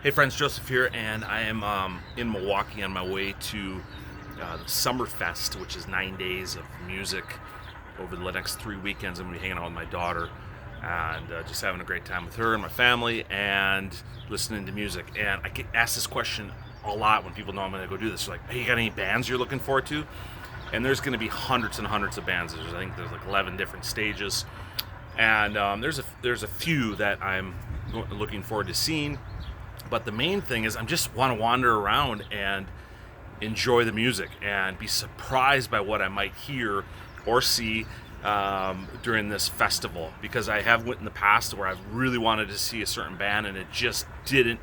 Hey friends, Joseph here, and I am in Milwaukee on my way to the Summerfest, which is 9 days of music over the next 3 weekends. I'm going to be hanging out with my daughter and just having a great time with her and my family and listening to music. And I get asked this question a lot when people know I'm going to go do this. They're like, hey, you got any bands you're looking forward to? And there's going to be hundreds and hundreds of bands. I think there's like 11 different stages. And there's a few that I'm looking forward to seeing. But the main thing is I just want to wander around and enjoy the music and be surprised by what I might hear or see during this festival. Because I have went in the past where I've really wanted to see a certain band and it just didn't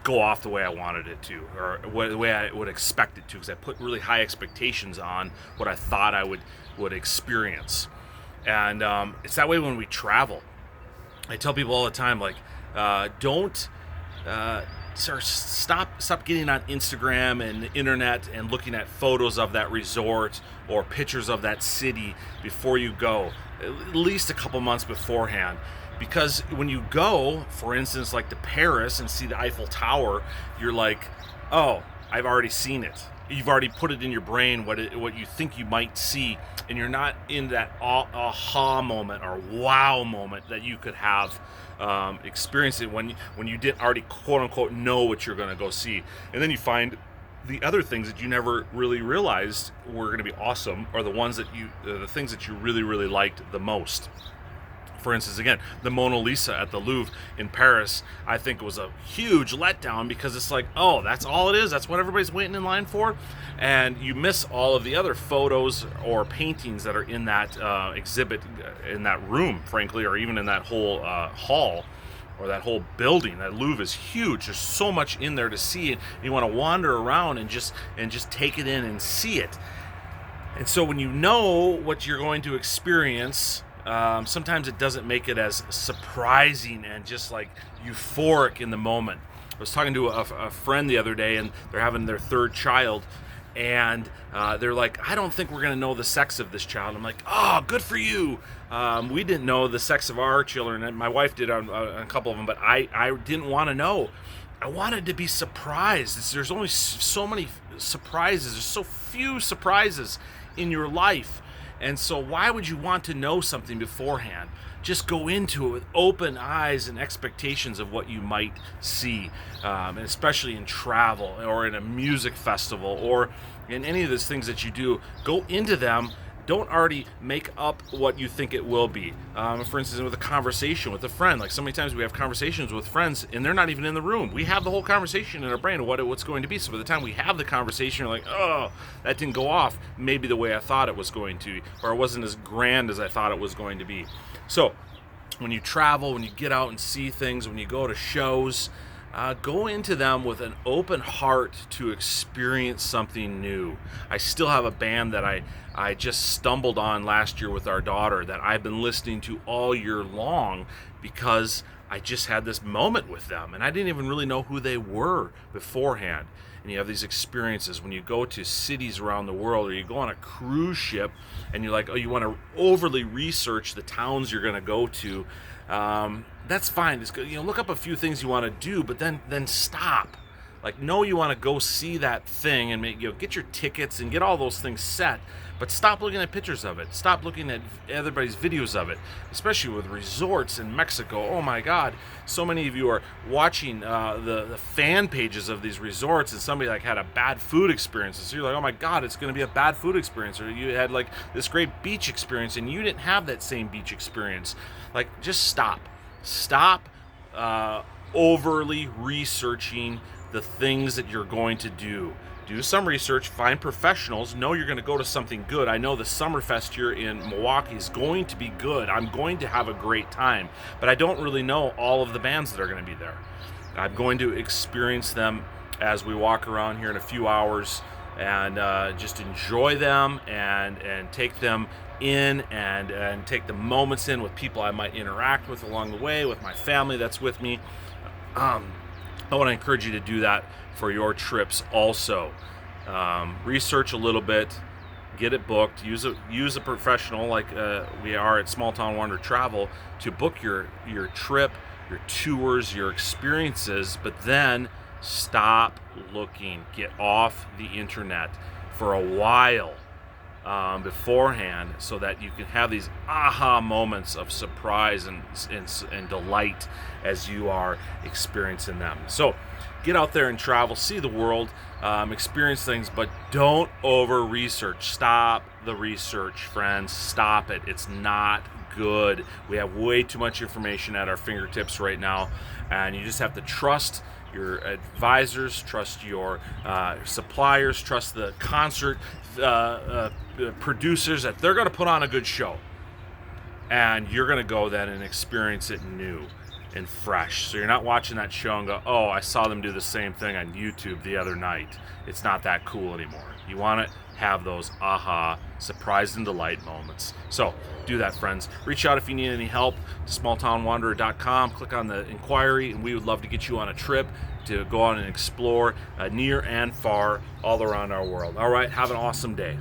go off the way I wanted it to, or the way I would expect it to, because I put really high expectations on what I thought I would experience. And it's that way when we travel. I tell people all the time, like, don't stop getting on Instagram and the internet and looking at photos of that resort or pictures of that city before you go, at least a couple months beforehand. Because when you go, for instance, like to Paris and see the Eiffel Tower, you're like, oh, I've already seen it. You've already put it in your brain what you think you might see, and you're not in that aha moment or wow moment that you could have experienced it when you didn't already quote unquote know what you're going to go see. And then you find the other things that you never really realized were going to be awesome, or the things that you really, really liked the most. For instance, again, the Mona Lisa at the Louvre in Paris, I think was a huge letdown, because it's like, oh, that's all it is? That's what everybody's waiting in line for? And you miss all of the other photos or paintings that are in that exhibit, in that room, frankly, or even in that whole hall or that whole building. That Louvre is huge. There's so much in there to see, and you want to wander around and just take it in and see it. And so when you know what you're going to experience, sometimes it doesn't make it as surprising and just like euphoric in the moment. I was talking to a friend the other day, and they're having their third child, and they're like, I don't think we're going to know the sex of this child. I'm like, oh, good for you. We didn't know the sex of our children, and my wife did on a couple of them, but I didn't want to know. I wanted to be surprised. There's only so many surprises. There's so few surprises in your life. And so why would you want to know something beforehand? Just go into it with open eyes and expectations of what you might see, and especially in travel or in a music festival or in any of those things that you do. Go into them. Don't already make up what you think it will be. For instance, with a conversation with a friend, like so many times we have conversations with friends and they're not even in the room. We have the whole conversation in our brain of what's going to be. So by the time we have the conversation, you're like, oh, that didn't go off maybe the way I thought it was going to, or it wasn't as grand as I thought it was going to be. So when you travel, when you get out and see things, when you go to shows, go into them with an open heart to experience something new. I still have a band that I just stumbled on last year with our daughter that I've been listening to all year long, because I just had this moment with them and I didn't even really know who they were beforehand. And you have these experiences when you go to cities around the world, or you go on a cruise ship and you're like, oh, you want to overly research the towns you're going to go to. That's fine. It's good. Look up a few things you want to do, but then stop. Like, know you want to go see that thing and get your tickets and get all those things set, but stop looking at pictures of it. Stop looking at everybody's videos of it, especially with resorts in Mexico. Oh my God, so many of you are watching the fan pages of these resorts, and somebody like had a bad food experience, and so you're like, oh my God, it's going to be a bad food experience, or you had like this great beach experience and you didn't have that same beach experience. Like, just stop overly researching the things that you're going to do. Do some research, find professionals, know you're going to go to something good. I know the Summerfest here in Milwaukee is going to be good. I'm going to have a great time, but I don't really know all of the bands that are going to be there. I'm going to experience them as we walk around here in a few hours, and just enjoy them and take them in and take the moments in with people I might interact with along the way, with my family that's with me. I want to encourage you to do that for your trips also. Research a little bit, get it booked, use a professional like we are at Small Town Wander Travel to book your trip your tours, your experiences, but then stop looking. Get off the internet for a while beforehand, so that you can have these aha moments of surprise and delight as you are experiencing them. So get out there and travel, see the world, experience things, but don't over research. Stop the research, friends. Stop it. It's not good. We have way too much information at our fingertips right now, and you just have to trust your advisors, trust your suppliers, trust the concert producers that they're going to put on a good show, and you're going to go then and experience it new and fresh. So you're not watching that show and go, oh, I saw them do the same thing on YouTube the other night. It's not that cool anymore. You want to have those aha, surprise and delight moments. So do that, friends. Reach out if you need any help to smalltownwanderer.com. Click on the inquiry, and we would love to get you on a trip to go out and explore near and far all around our world. All right, have an awesome day.